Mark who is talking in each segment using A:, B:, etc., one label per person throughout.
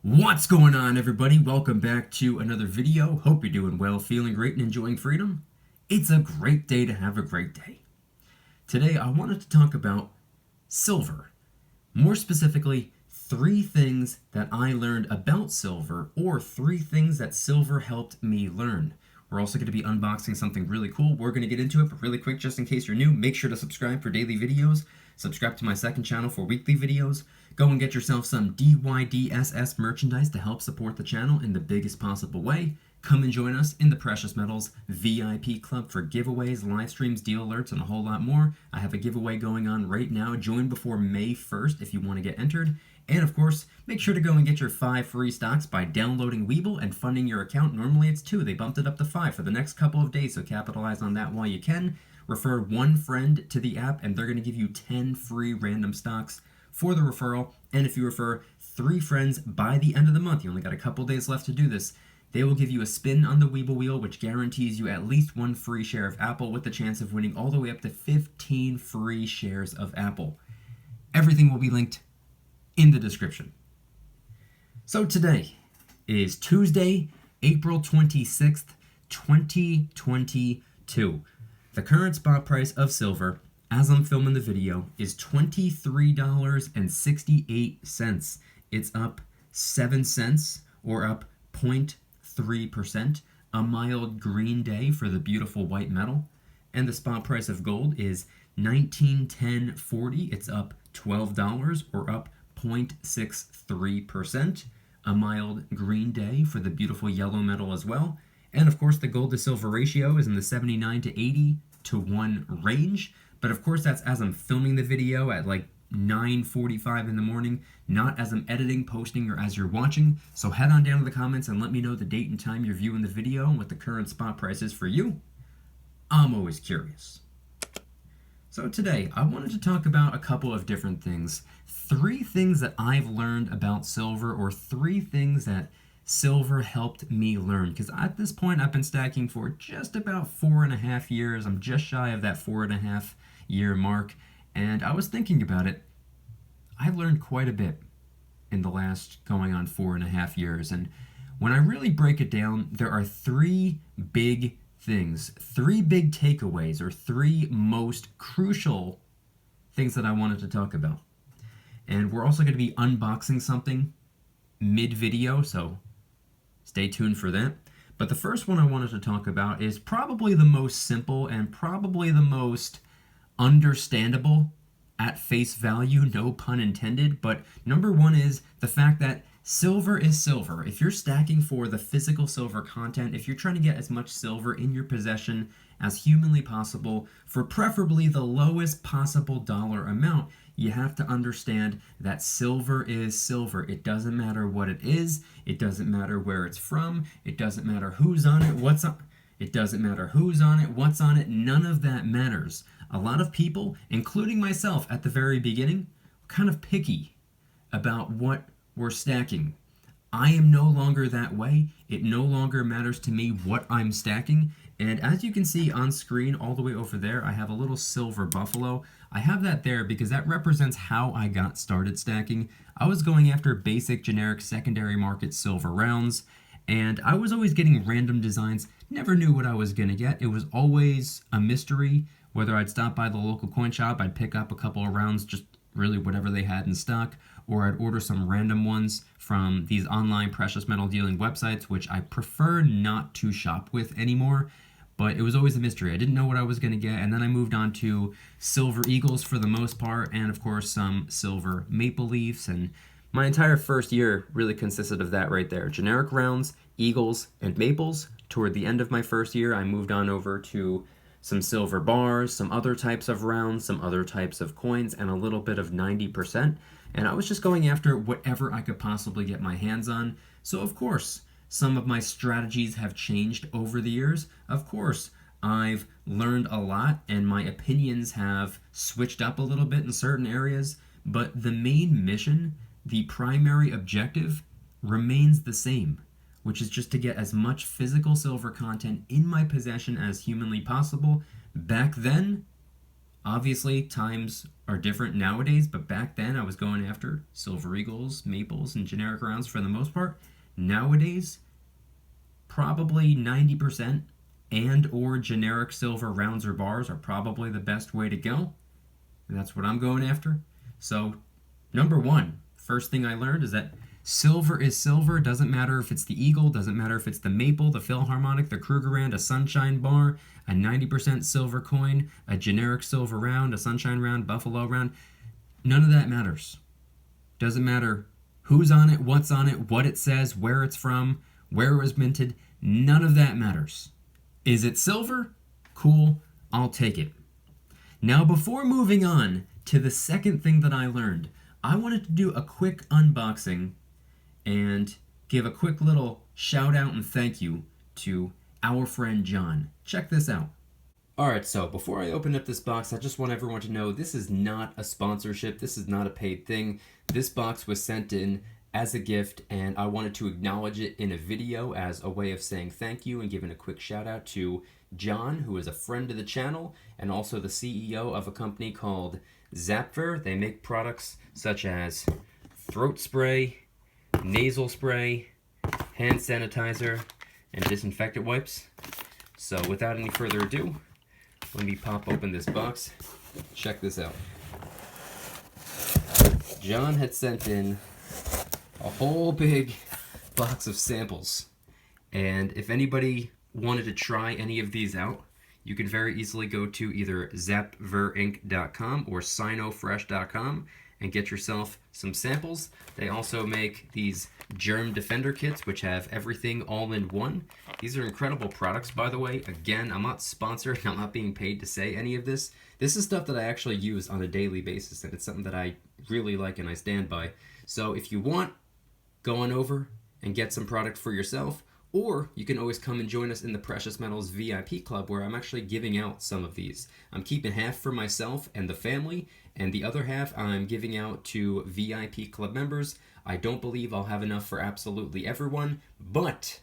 A: What's going on, everybody? Welcome back to another video. Hope you're doing well, feeling great, and enjoying freedom. It's a great day to have a great day. Today, I wanted to talk about silver. More specifically, 3 things that I learned about silver, or 3 things that silver helped me learn. We're also going to be unboxing something really cool. We're going to get into it, but really quick, just in case you're new, make sure to subscribe for daily videos. Subscribe to my second channel for weekly videos. Go and get yourself some DYDSS merchandise to help support the channel in the biggest possible way. Come and join us in the Precious Metals VIP Club for giveaways, live streams, deal alerts, and a whole lot more. I have a giveaway going on right now. Join before May 1st if you want to get entered. And of course, make sure to go and get your 5 free stocks by downloading Webull and funding your account. Normally it's 2. They bumped it up to 5 for the next couple of days, so capitalize on that while you can. Refer 1 friend to the app, and they're going to give you 10 free random stocks for the referral. And if you refer 3 friends by the end of the month, you only got a couple days left to do this, they will give you a spin on the Webull wheel, which guarantees you at least 1 free share of Apple with the chance of winning all the way up to 15 free shares of Apple. Everything will be linked in the description. So today is Tuesday, April 26th, 2022. The current spot price of silver, as I'm filming the video, is $23.68. It's up 7 cents, or up 0.3%. A mild green day for the beautiful white metal. And the spot price of gold is $19.10.40. It's up $12, or up 0.63%. A mild green day for the beautiful yellow metal as well. And of course, the gold to silver ratio is in the 79 to 80 to 1 range. But of course, that's as I'm filming the video at like 9:45 in the morning, not as I'm editing, posting, or as you're watching. So head on down to the comments and let me know the date and time you're viewing the video and what the current spot price is for you. I'm always curious. So today, I wanted to talk about a couple of different things. 3 things that I've learned about silver, or 3 things that silver helped me learn. Because at this point, I've been stacking for just about 4.5 years. I'm just shy of that 4.5 year mark. And I was thinking about it. I've learned quite a bit in the last going on 4.5 years. And when I really break it down, there are 3 big things, 3 big takeaways, or 3 most crucial things that I wanted to talk about. And we're also going to be unboxing something mid-video, so stay tuned for that. But the first one I wanted to talk about is probably the most simple and probably the most understandable at face value, no pun intended. But number 1 is the fact that silver is silver. If you're stacking for the physical silver content, if you're trying to get as much silver in your possession as humanly possible for preferably the lowest possible dollar amount, you have to understand that silver is silver. It doesn't matter what it is. It doesn't matter where it's from. It doesn't matter who's on it, what's on. It doesn't matter who's on it, what's on it. None of that matters. A lot of people, including myself at the very beginning, were kind of picky about what we're stacking. I am no longer that way. It no longer matters to me what I'm stacking. And as you can see on screen all the way over there, I have a little silver buffalo. I have that there because that represents how I got started stacking. I was going after basic generic secondary market silver rounds, and I was always getting random designs. Never knew what I was going to get. It was always a mystery. Whether I'd stop by the local coin shop, I'd pick up a couple of rounds, just really whatever they had in stock, or I'd order some random ones from these online precious metal dealing websites, which I prefer not to shop with anymore. But it was always a mystery. I didn't know what I was going to get, and then I moved on to silver eagles for the most part, and of course some silver maple leafs, and my entire first year really consisted of that right there. Generic rounds, eagles, and maples. Toward the end of my first year, I moved on over to some silver bars, some other types of rounds, some other types of coins, and a little bit of 90%. And I was just going after whatever I could possibly get my hands on. So of course, some of my strategies have changed over the years. Of course, I've learned a lot and my opinions have switched up a little bit in certain areas, but the main mission, the primary objective, remains the same, which is just to get as much physical silver content in my possession as humanly possible. Back then, Obviously, times are different nowadays, but back then I was going after Silver Eagles, Maples, and generic rounds for the most part. Nowadays, probably 90% and or generic silver rounds or bars are probably the best way to go. And that's what I'm going after. So, number one, first thing I learned is that silver is silver. Doesn't matter if it's the Eagle, doesn't matter if it's the Maple, the Philharmonic, the Krugerrand, a Sunshine Bar, a 90% silver coin, a generic silver round, a Sunshine round, Buffalo round. None of that matters. Doesn't matter who's on it, what's on it, what it says, where it's from, where it was minted. None of that matters. Is it silver? Cool, I'll take it. Now, before moving on to the second thing that I learned, I wanted to do a quick unboxing and give a quick little shout out and thank you to our friend John. Check this out. Alright, so before I open up this box, I just want everyone to know this is not a sponsorship. This is not a paid thing. This box was sent in as a gift, and I wanted to acknowledge it in a video as a way of saying thank you and giving a quick shout out to John, who is a friend of the channel and also the CEO of a company called Zapfer. They make products such as throat spray, nasal spray, hand sanitizer, and disinfectant wipes. So without any further ado, let me pop open this box. Check this out. John had sent in a whole big box of samples, and if anybody wanted to try any of these out, you can very easily go to either zapverinc.com or sinofresh.com and get yourself some samples. They also make these germ defender kits, which have everything all in one. These are incredible products, by the way. Again, I'm not sponsored, I'm not being paid to say any of this. This is stuff that I actually use on a daily basis, and it's something that I really like and I stand by. So if you want, go on over and get some product for yourself, or you can always come and join us in the Precious Metals VIP Club, where I'm actually giving out some of these. I'm keeping half for myself and the family, and the other half I'm giving out to VIP Club members. I don't believe I'll have enough for absolutely everyone, but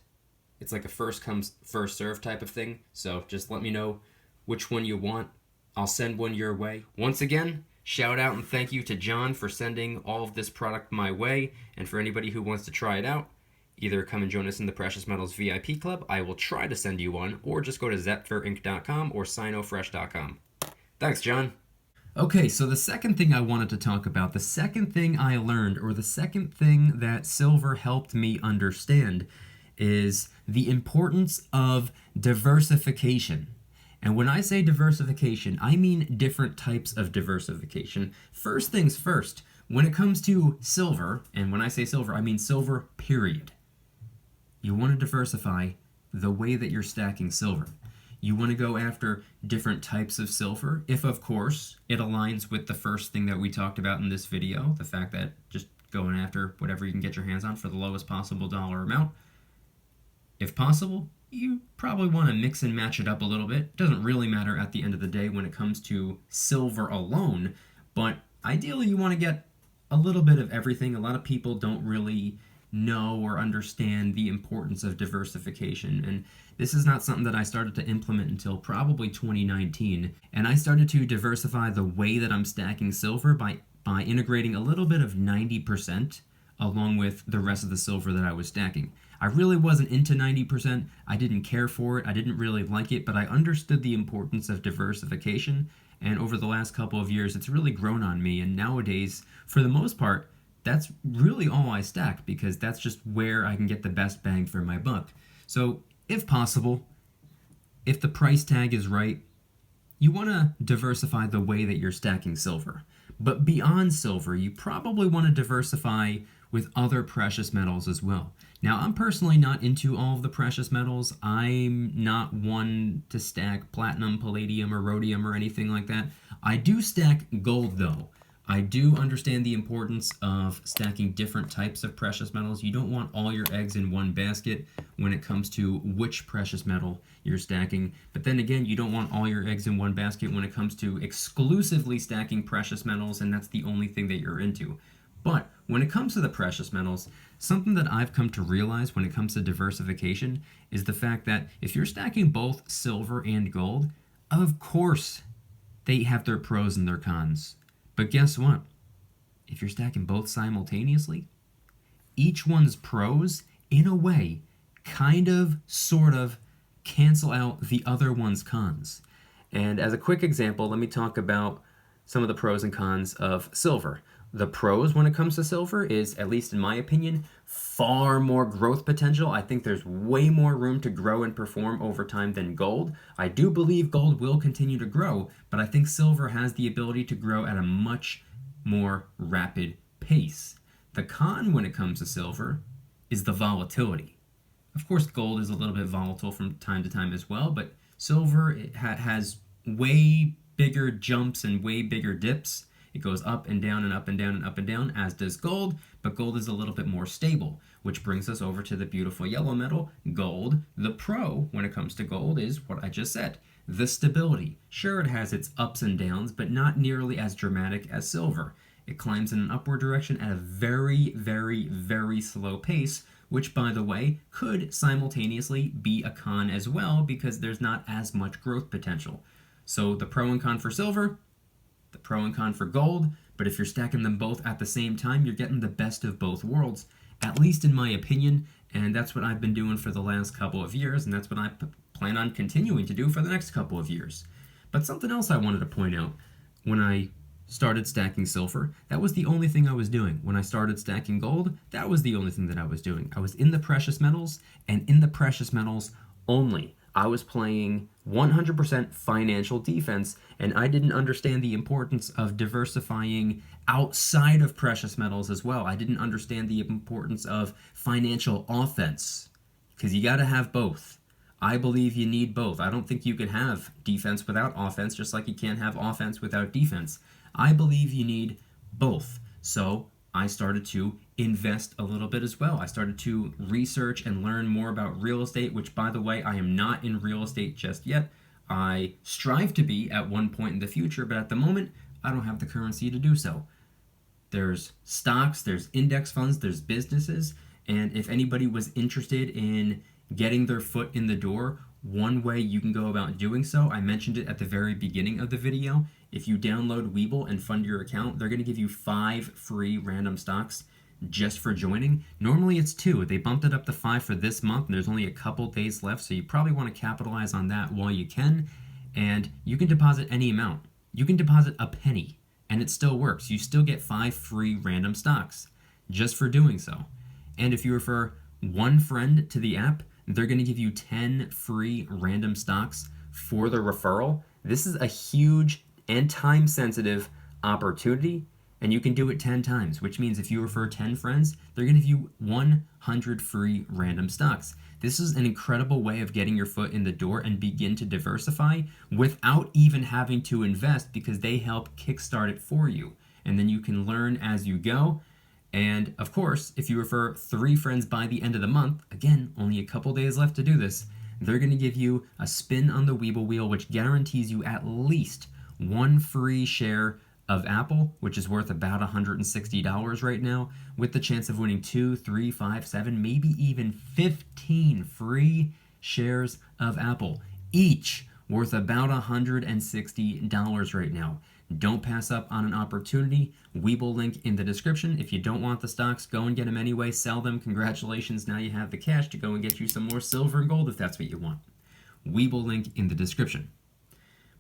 A: it's like a first come, first serve type of thing, so just let me know which one you want. I'll send one your way. Once again, shout out and thank you to John for sending all of this product my way, and for anybody who wants to try it out, either come and join us in the Precious Metals VIP Club. I will try to send you one, or just go to zapverinc.com or sinofresh.com. Thanks, John. Okay, so the second thing I wanted to talk about, the second thing I learned, or the second thing that silver helped me understand, is the importance of diversification. And when I say diversification, I mean different types of diversification. First things first, when it comes to silver, and when I say silver, I mean silver, period. You want to diversify the way that you're stacking silver. You want to go after different types of silver, if of course it aligns with the first thing that we talked about in this video, the fact that just going after whatever you can get your hands on for the lowest possible dollar amount. If possible, you probably want to mix and match it up a little bit. It doesn't really matter at the end of the day when it comes to silver alone, but ideally you want to get a little bit of everything. A lot of people don't really know or understand the importance of diversification, and this is not something that I started to implement until probably 2019, and I started to diversify the way that I'm stacking silver by integrating a little bit of 90% along with the rest of the silver that I was stacking. I really wasn't into 90%, I didn't care for it, I didn't really like it, but I understood the importance of diversification, and over the last couple of years it's really grown on me, and nowadays, for the most part, that's really all I stack, because that's just where I can get the best bang for my buck. So, if possible, if the price tag is right, you want to diversify the way that you're stacking silver. But beyond silver, you probably want to diversify with other precious metals as well. Now, I'm personally not into all of the precious metals. I'm not one to stack platinum, palladium, or rhodium, or anything like that. I do stack gold, though. I do understand the importance of stacking different types of precious metals. You don't want all your eggs in one basket when it comes to which precious metal you're stacking. But then again, you don't want all your eggs in one basket when it comes to exclusively stacking precious metals, and that's the only thing that you're into. But when it comes to the precious metals, something that I've come to realize when it comes to diversification is the fact that if you're stacking both silver and gold, of course They have their pros and their cons. But guess what? If you're stacking both simultaneously, each one's pros, in a way, kind of, sort of, cancel out the other one's cons. And as a quick example, let me talk about some of the pros and cons of silver. The pros when it comes to silver is, at least in my opinion, far more growth potential. I think there's way more room to grow and perform over time than gold. I do believe gold will continue to grow, but I think silver has the ability to grow at a much more rapid pace. The con when it comes to silver is the volatility. Of course, gold is a little bit volatile from time to time as well, but silver has way bigger jumps and way bigger dips. It goes up and down and up and down and up and down, as does gold, but gold is a little bit more stable, which brings us over to the beautiful yellow metal, gold. The pro when it comes to gold is what I just said, the stability. Sure, it has its ups and downs, but not nearly as dramatic as silver. It climbs in an upward direction at a very, very, very slow pace, which, by the way, could simultaneously be a con as well because there's not as much growth potential. So the pro and con for silver, the pro and con for gold, but if you're stacking them both at the same time, you're getting the best of both worlds, at least in my opinion, and that's what I've been doing for the last couple of years, and that's what I plan on continuing to do for the next couple of years. But something else I wanted to point out, when I started stacking silver, that was the only thing I was doing. When I started stacking gold, that was the only thing that I was doing. I was in the precious metals, and in the precious metals only. I was playing 100% financial defense, and I didn't understand the importance of diversifying outside of precious metals as well. I didn't understand the importance of financial offense, because you got to have both. I believe you need both. I don't think you can have defense without offense, just like you can't have offense without defense. I believe you need both. So I started to invest a little bit as well. I started to research and learn more about real estate, which, by the way, I am not in real estate just yet. I strive to be at one point in the future, but at the moment, I don't have the currency to do so. There's stocks, there's index funds, there's businesses, and if anybody was interested in getting their foot in the door, one way you can go about doing so, I mentioned it at the very beginning of the video. If you download Webull and fund your account, they're going to give you 5 free random stocks just for joining. Normally it's 2. They bumped it up to 5 for this month, and there's only a couple days left, so you probably want to capitalize on that while you can. And you can deposit any amount. You can deposit a penny, and it still works. You still get 5 free random stocks just for doing so. And if you refer one friend to the app, they're going to give you 10 free random stocks for the referral. This is a huge and time-sensitive opportunity, and you can do it 10 times, which means if you refer 10 friends, they're going to give you 100 free random stocks. This is an incredible way of getting your foot in the door and begin to diversify without even having to invest, because they help kickstart it for you. And then you can learn as you go. And of course, if you refer 3 friends by the end of the month, again, only a couple days left to do this, they're going to give you a spin on the Webull wheel, which guarantees you at least 1 free share of Apple, which is worth about $160 right now, with the chance of winning 2, 3, 5, 7, maybe even 15 free shares of Apple, each worth about $160 right now. Don't pass up on an opportunity. Webull link in the description. If you don't want the stocks, go and get them anyway. Sell them. Congratulations. Now you have the cash to go and get you some more silver and gold if that's what you want. Webull link in the description.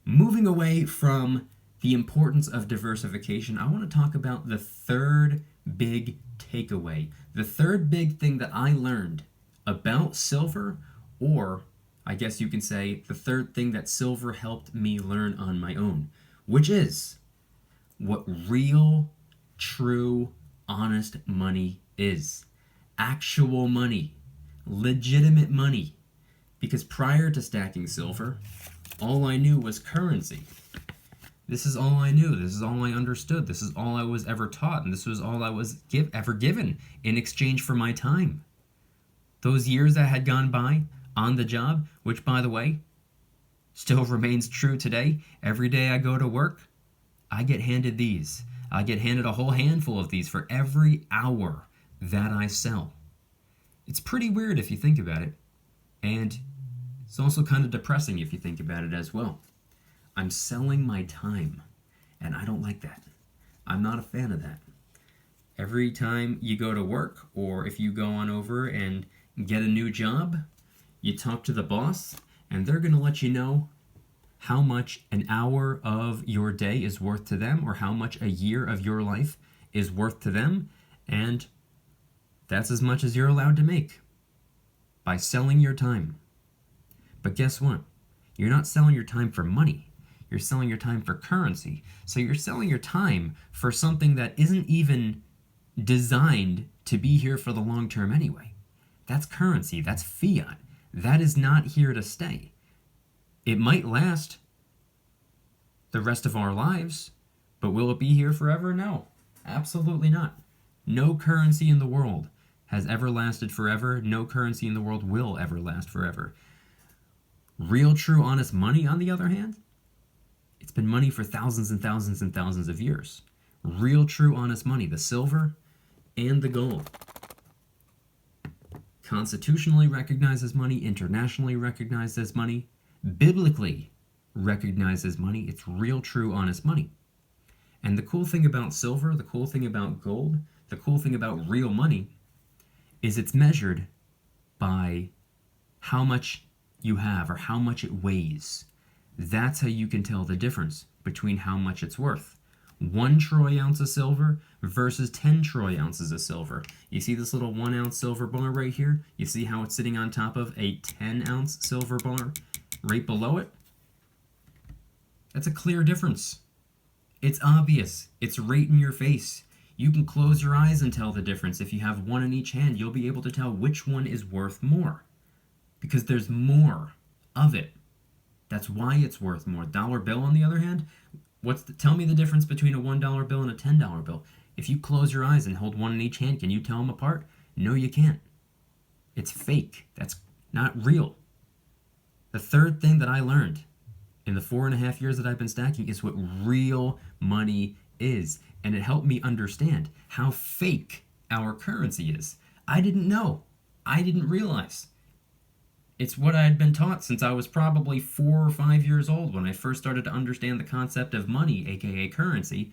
A: Moving away from the importance of diversification, I want to talk about the third big takeaway. The third big thing that I learned about silver, or I guess you can say the third thing that silver helped me learn on my own, which is what real, true, honest money is. Actual money. Legitimate money. Because prior to stacking silver, all I knew was currency. This is all I knew. This is all I understood. This is all I was ever taught. And this was all I was ever given in exchange for my time. Those years that had gone by on the job, which, by the way, still remains true today. Every day I go to work, I get handed these. I get handed a whole handful of these for every hour that I sell. It's pretty weird if you think about it. And it's also kind of depressing if you think about it as well. I'm selling my time, and I don't like that. I'm not a fan of that. Every time you go to work, or if you go on over and get a new job, you talk to the boss, and they're going to let you know how much an hour of your day is worth to them, or how much a year of your life is worth to them, and that's as much as you're allowed to make by selling your time. But guess what? You're not selling your time for money. You're selling your time for currency. So you're selling your time for something that isn't even designed to be here for the long term anyway. That's currency. That's fiat. That is not here to stay. It might last the rest of our lives, but will it be here forever? No, absolutely not. No currency in the world has ever lasted forever. No currency in the world will ever last forever. Real, true, honest money, on the other hand, it's been money for thousands and thousands and thousands of years. Real, true, honest money, the silver and the gold. Constitutionally recognized as money, internationally recognized as money, biblically recognized as money. It's real, true, honest money. And the cool thing about silver, the cool thing about gold, the cool thing about real money is it's measured by how much you have or how much it weighs. That's how you can tell the difference between how much it's worth. 1 troy ounce of silver versus 10 troy ounces of silver. You see this little 1 ounce silver bar right here? You see how it's sitting on top of a 10 ounce silver bar right below it? That's a clear difference. It's obvious. It's right in your face. You can close your eyes and tell the difference. If you have one in each hand, you'll be able to tell which one is worth more, because there's more of it. That's why it's worth more. Dollar bill, on the other hand, tell me the difference between a $1 bill and a $10 bill. If you close your eyes and hold one in each hand, can you tell them apart? No, you can't. It's fake. That's not real. The third thing that I learned in the 4.5 years that I've been stacking is what real money is. And it helped me understand how fake our currency is. I didn't know. I didn't realize. It's what I had been taught since I was probably 4 or 5 years old when I first started to understand the concept of money, aka currency.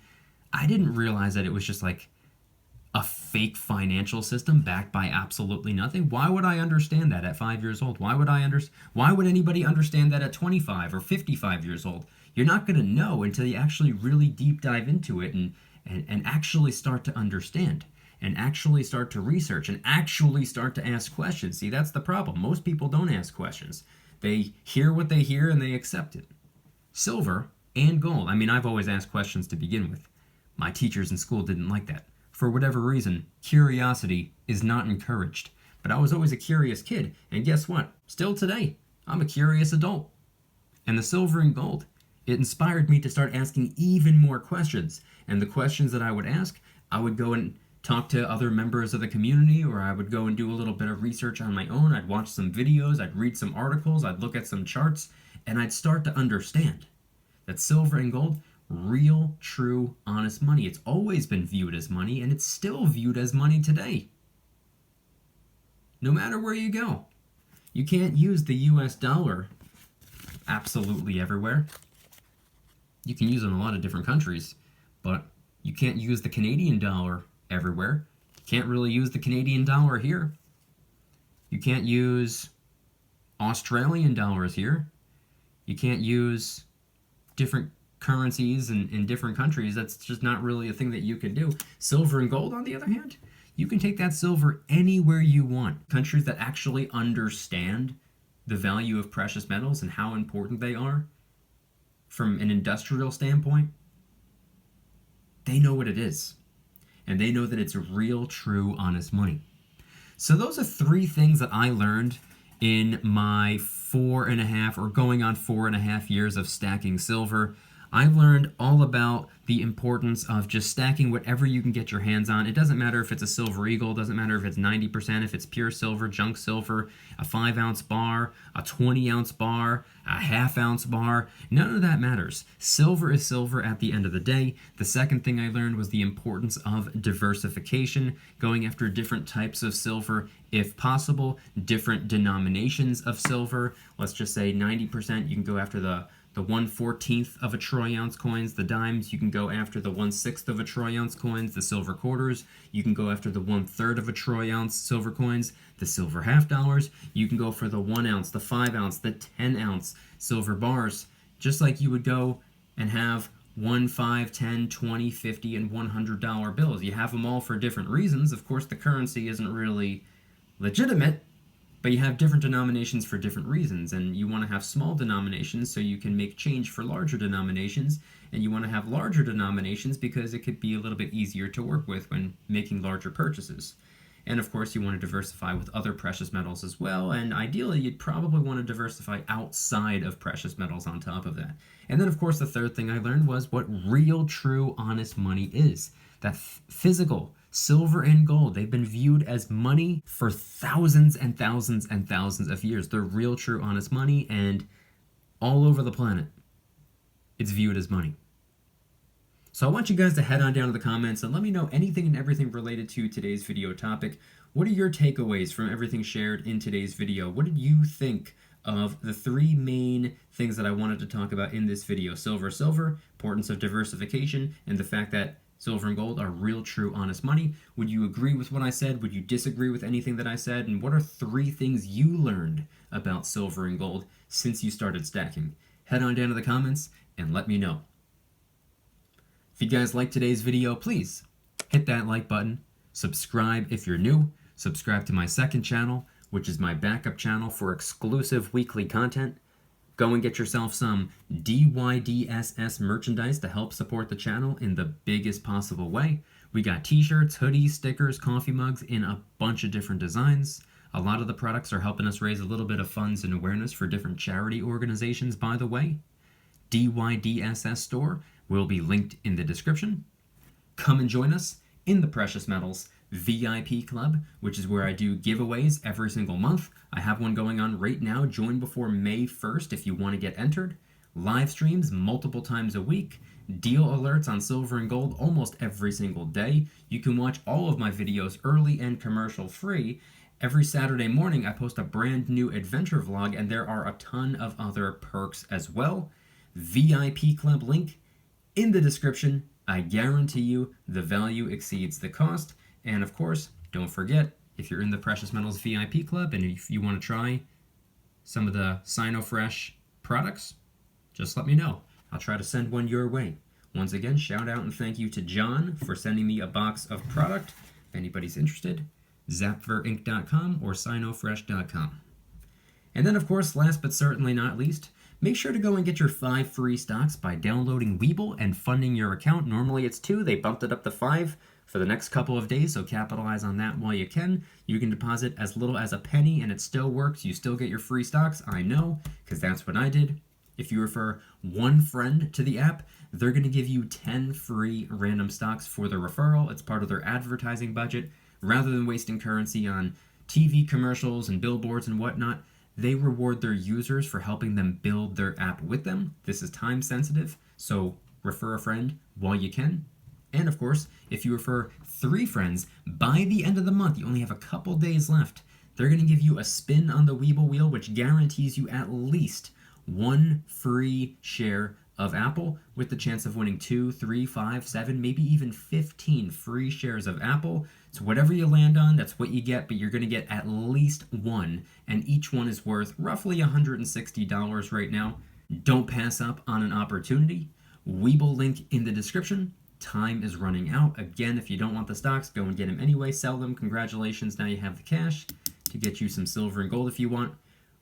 A: I didn't realize that it was just like a fake financial system backed by absolutely nothing. Why would I understand that at 5 years old? Why would anybody understand that at 25 or 55 years old? You're not going to know until you actually really deep dive into it and actually start to understand, and actually start to research, and actually start to ask questions. See, that's the problem. Most people don't ask questions. They hear what they hear and they accept it. Silver and gold. I mean, I've always asked questions to begin with. My teachers in school didn't like that. For whatever reason, curiosity is not encouraged. But I was always a curious kid, and guess what? Still today, I'm a curious adult. And the silver and gold, it inspired me to start asking even more questions. And the questions that I would ask, I would go and talk to other members of the community, or I would go and do a little bit of research on my own. I'd watch some videos, I'd read some articles, I'd look at some charts, and I'd start to understand that silver and gold, real, true, honest money. It's always been viewed as money, and it's still viewed as money today. No matter where you go. You can't use the US dollar absolutely everywhere. You can use it in a lot of different countries, but you can't use the Canadian dollar everywhere. You can't really use the Canadian dollar here. You can't use Australian dollars here. You can't use different currencies in different countries. That's just not really a thing that you can do. Silver and gold, on the other hand, you can take that silver anywhere you want. Countries that actually understand the value of precious metals and how important they are from an industrial standpoint, they know what it is. And they know that it's real, true, honest money. So those are 3 things that I learned in my 4.5 or going on 4.5 years of stacking silver. I've learned all about the importance of just stacking whatever you can get your hands on. It doesn't matter if it's a silver eagle, it doesn't matter if it's 90%, if it's pure silver, junk silver, a 5-ounce bar, a 20-ounce bar, a half-ounce bar. None of that matters. Silver is silver at the end of the day. The second thing I learned was the importance of diversification, going after different types of silver if possible, different denominations of silver. Let's just say 90%, you can go after the the 1/14 of a troy ounce coins, the dimes. You can go after the 1/6 of a troy ounce coins, the silver quarters. You can go after the 1/3 of a troy ounce silver coins, the silver half dollars. You can go for the 1 ounce, the 5 ounce, the 10 ounce silver bars, just like you would go and have 1, 5, 10, 20, 50, and $100 bills. You have them all for different reasons. Of course, the currency isn't really legitimate, but you have different denominations for different reasons, and you want to have small denominations so you can make change for larger denominations, and you want to have larger denominations because it could be a little bit easier to work with when making larger purchases. And of course, you want to diversify with other precious metals as well, and ideally, you'd probably want to diversify outside of precious metals on top of that. And then, of course, the third thing I learned was what real, true, honest money is. That physical silver and gold, they've been viewed as money for thousands and thousands and thousands of years. They're real, true, honest money, and all over the planet, it's viewed as money. So I want you guys to head on down to the comments and let me know anything and everything related to today's video topic. What are your takeaways from everything shared in today's video? What did you think of the 3 main things that I wanted to talk about in this video? Silver, importance of diversification, and the fact that silver and gold are real, true, honest money. Would you agree with what I said? Would you disagree with anything that I said? And what are 3 things you learned about silver and gold since you started stacking? Head on down to the comments and let me know. If you guys liked today's video, please hit that like button. Subscribe if you're new. Subscribe to my second channel, which is my backup channel for exclusive weekly content. Go and get yourself some DYDSS merchandise to help support the channel in the biggest possible way. We got t-shirts, hoodies, stickers, coffee mugs in a bunch of different designs. A lot of the products are helping us raise a little bit of funds and awareness for different charity organizations, by the way. DYDSS store will be linked in the description. Come and join us in the Precious Metals VIP Club, which is where I do giveaways every single month. I have one going on right now. Join before May 1st if you want to get entered. Live streams multiple times a week. Deal alerts on silver and gold almost every single day. You can watch all of my videos early and commercial free. Every Saturday morning I post a brand new adventure vlog, and there are a ton of other perks as well. VIP Club link in the description. I guarantee you the value exceeds the cost. And of course, don't forget, if you're in the Precious Metals VIP Club and if you want to try some of the Sinofresh products, just let me know. I'll try to send one your way. Once again, shout out and thank you to John for sending me a box of product. If anybody's interested, zapverinc.com or sinofresh.com. And then, of course, last but certainly not least, make sure to go and get your 5 free stocks by downloading Webull and funding your account. Normally it's 2. They bumped it up to 5 for the next couple of days, so capitalize on that while you can. You can deposit as little as a penny and it still works. You still get your free stocks. I know, because that's what I did. If you refer 1 friend to the app, they're going to give you 10 free random stocks for the referral. It's part of their advertising budget. Rather than wasting currency on TV commercials and billboards and whatnot, they reward their users for helping them build their app with them. This is time sensitive, so refer a friend while you can. And of course, if you refer 3 friends, by the end of the month, you only have a couple days left, they're going to give you a spin on the Webull wheel, which guarantees you at least 1 free share of Apple, with the chance of winning 2, 3, 5, 7, maybe even 15 free shares of Apple. So whatever you land on, that's what you get, but you're going to get at least 1, and each one is worth roughly $160 right now. Don't pass up on an opportunity. Webull link in the description. Time is running out. Again, if you don't want the stocks, go and get them anyway. Sell them. Congratulations. Now you have the cash to get you some silver and gold if you want.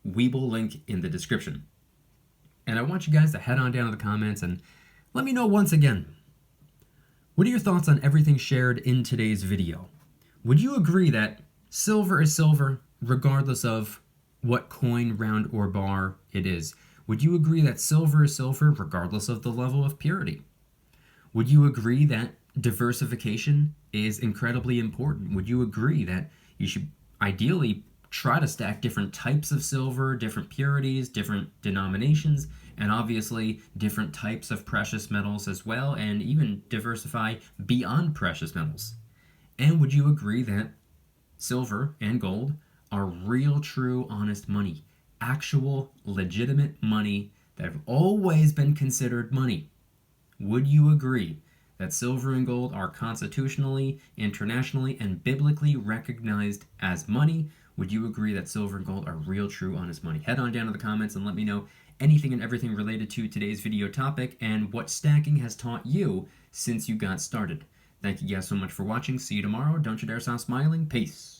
A: Webull link in the description. And I want you guys to head on down to the comments and let me know once again, what are your thoughts on everything shared in today's video? Would you agree that silver is silver regardless of what coin, round, or bar it is? Would you agree that silver is silver regardless of the level of purity? Would you agree that diversification is incredibly important? Would you agree that you should ideally try to stack different types of silver, different purities, different denominations, and obviously different types of precious metals as well, and even diversify beyond precious metals? And would you agree that silver and gold are real, true, honest money, actual, legitimate money that have always been considered money. Would you agree that silver and gold are constitutionally, internationally, and biblically recognized as money? Would you agree that silver and gold are real, true, honest money? Head on down to the comments and let me know anything and everything related to today's video topic and what stacking has taught you since you got started. Thank you guys so much for watching. See you tomorrow. Don't you dare stop smiling. Peace.